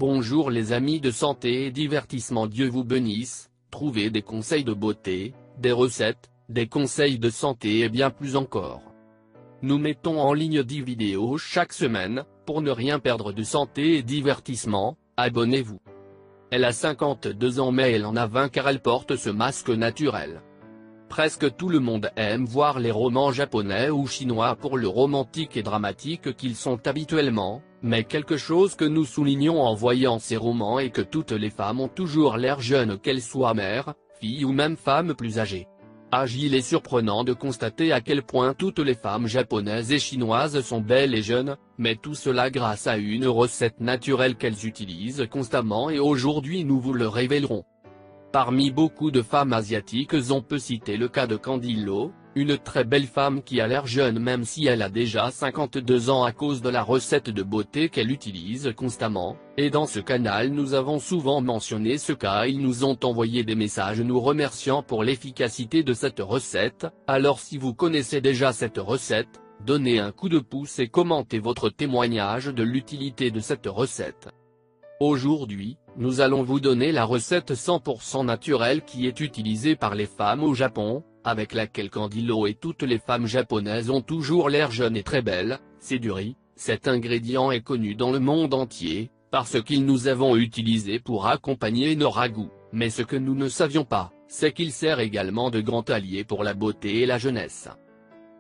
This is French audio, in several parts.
Bonjour les amis de santé et divertissement, Dieu vous bénisse. Trouvez des conseils de beauté, des recettes, des conseils de santé et bien plus encore. Nous mettons en ligne 10 vidéos chaque semaine, pour ne rien perdre de santé et divertissement, abonnez-vous. Elle a 52 ans mais elle en a 20 car elle porte ce masque naturel. Presque tout le monde aime voir les romans japonais ou chinois pour le romantique et dramatique qu'ils sont habituellement, mais quelque chose que nous soulignons en voyant ces romans est que toutes les femmes ont toujours l'air jeunes, qu'elles soient mères, filles ou même femmes plus âgées. Il est surprenant de constater à quel point toutes les femmes japonaises et chinoises sont belles et jeunes, mais tout cela grâce à une recette naturelle qu'elles utilisent constamment et aujourd'hui nous vous le révélerons. Parmi beaucoup de femmes asiatiques on peut citer le cas de Candy Lo, une très belle femme qui a l'air jeune même si elle a déjà 52 ans à cause de la recette de beauté qu'elle utilise constamment, et dans ce canal nous avons souvent mentionné ce cas. Ils nous ont envoyé des messages nous remerciant pour l'efficacité de cette recette. Alors si vous connaissez déjà cette recette, donnez un coup de pouce et commentez votre témoignage de l'utilité de cette recette. Aujourd'hui, nous allons vous donner la recette 100% naturelle qui est utilisée par les femmes au Japon, avec laquelle Candy Lo et toutes les femmes japonaises ont toujours l'air jeunes et très belles. C'est du riz. Cet ingrédient est connu dans le monde entier, parce qu'il nous avons utilisé pour accompagner nos ragoûts, mais ce que nous ne savions pas, c'est qu'il sert également de grand allié pour la beauté et la jeunesse.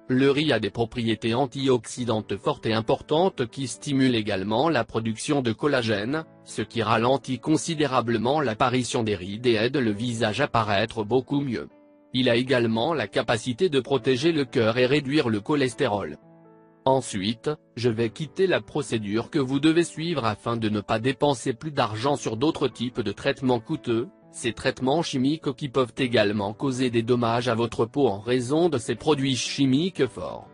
Le riz a des propriétés antioxydantes fortes et importantes qui stimulent également la production de collagène, ce qui ralentit considérablement l'apparition des rides et aide le visage à paraître beaucoup mieux. Il a également la capacité de protéger le cœur et réduire le cholestérol. Ensuite, je vais quitter la procédure que vous devez suivre afin de ne pas dépenser plus d'argent sur d'autres types de traitements coûteux. Ces traitements chimiques qui peuvent également causer des dommages à votre peau en raison de ces produits chimiques forts.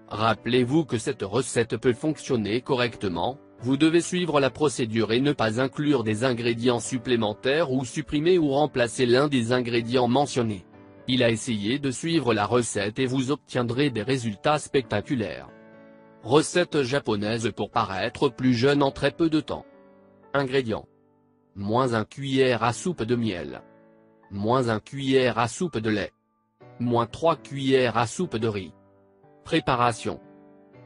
Rappelez-vous que cette recette peut fonctionner correctement, vous devez suivre la procédure et ne pas inclure des ingrédients supplémentaires ou supprimer ou remplacer l'un des ingrédients mentionnés. Il a essayé de suivre la recette et vous obtiendrez des résultats spectaculaires. Recette japonaise pour paraître plus jeune en très peu de temps. Ingrédients. -1 cuillère à soupe de miel. -1 cuillère à soupe de lait. -3 cuillères à soupe de riz. Préparation.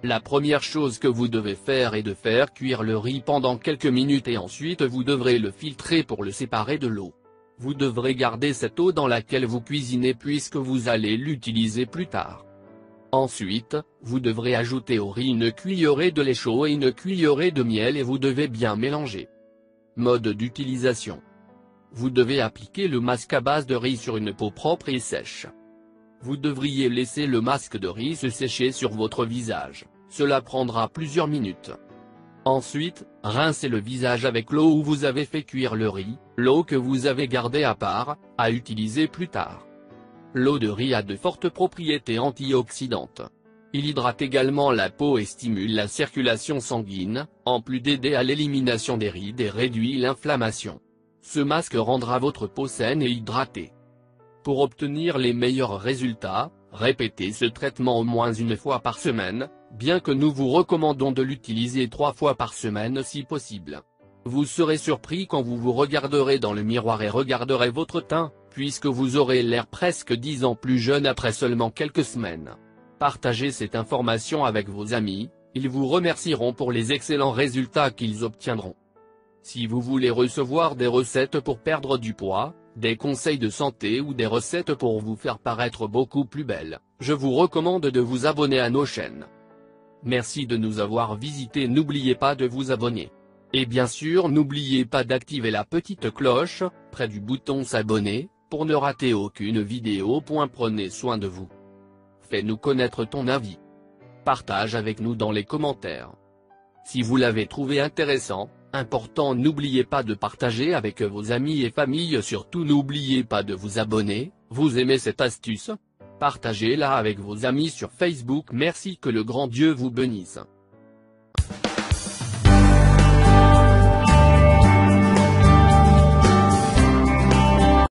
La première chose que vous devez faire est de faire cuire le riz pendant quelques minutes et ensuite vous devrez le filtrer pour le séparer de l'eau. Vous devrez garder cette eau dans laquelle vous cuisinez puisque vous allez l'utiliser plus tard. Ensuite, vous devrez ajouter au riz une cuillerée de lait chaud et une cuillerée de miel et vous devez bien mélanger. Mode d'utilisation. Vous devez appliquer le masque à base de riz sur une peau propre et sèche. Vous devriez laisser le masque de riz se sécher sur votre visage, cela prendra plusieurs minutes. Ensuite, rincez le visage avec l'eau où vous avez fait cuire le riz, l'eau que vous avez gardée à part, à utiliser plus tard. L'eau de riz a de fortes propriétés antioxydantes. Il hydrate également la peau et stimule la circulation sanguine, en plus d'aider à l'élimination des rides et réduit l'inflammation. Ce masque rendra votre peau saine et hydratée. Pour obtenir les meilleurs résultats, répétez ce traitement au moins une fois par semaine, bien que nous vous recommandons de l'utiliser 3 fois par semaine si possible. Vous serez surpris quand vous vous regarderez dans le miroir et regarderez votre teint, puisque vous aurez l'air presque 10 ans plus jeune après seulement quelques semaines. Partagez cette information avec vos amis, ils vous remercieront pour les excellents résultats qu'ils obtiendront. Si vous voulez recevoir des recettes pour perdre du poids, des conseils de santé ou des recettes pour vous faire paraître beaucoup plus belle, je vous recommande de vous abonner à nos chaînes. Merci de nous avoir visités, n'oubliez pas de vous abonner. Et bien sûr n'oubliez pas d'activer la petite cloche, près du bouton s'abonner, pour ne rater aucune vidéo. Prenez soin de vous. Fais-nous connaître ton avis. Partage avec nous dans les commentaires. Si vous l'avez trouvé intéressant, important, n'oubliez pas de partager avec vos amis et familles. Surtout n'oubliez pas de vous abonner. Vous aimez cette astuce? Partagez-la avec vos amis sur Facebook. Merci, que le grand Dieu vous bénisse.